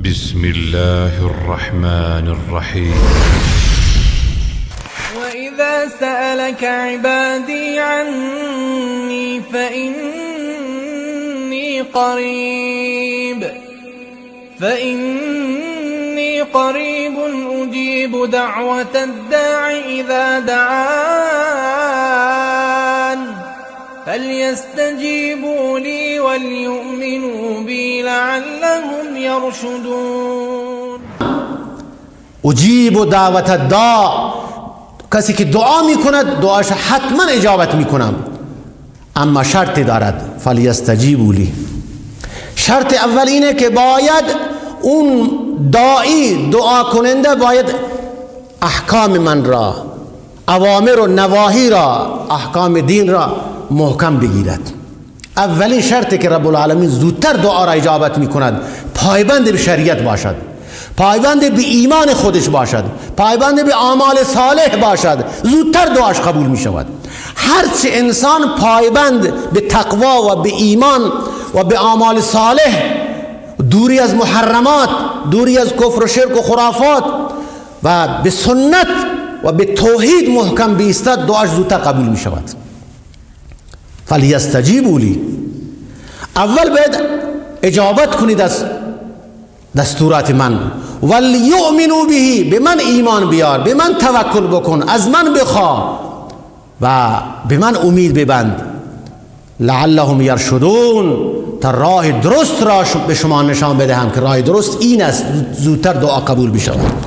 بسم الله الرحمن الرحيم. وإذا سألك عبادي عني فإني قريب أجيب دعوة الداع إذا دعان فليستجيبوا لي وليؤمنوا بي لعلهم يرشدون. اجیب دعوت الداع، کسی که دعا میکند دعاش حتما اجابت میکنم، اما شرطی دارد. فلیستجیبوا لی، شرط اول اینه که باید اون داعی دعا کننده باید احکام من را، اوامر و نواهی را، احکام دین را محکم بگیرد. اولین شرطی که رب العالمین زودتر دعا را اجابت میکند پایبند به شریعت باشد، پایبند به ایمان خودش باشد، پایبند به اعمال صالح باشد، زودتر دعاش قبول می شود. هرچه انسان پایبند به تقوا و به ایمان و به اعمال صالح، دوری از محرمات، دوری از کفر و شرک و خرافات و به سنت و به توحید محکم بایستد، دعاش زودتر قبول می شود. فلیستجیبوا لی، اول باید اجابت کنید از دستورات من. ولیؤمنوا به، به من ایمان بیار، به من توکل بکن، از من بخواه و به من امید ببند. لعلهم یرشدون، تا راه درست را به شما نشان بدهم که راه درست این است، زودتر دعا قبول بشود.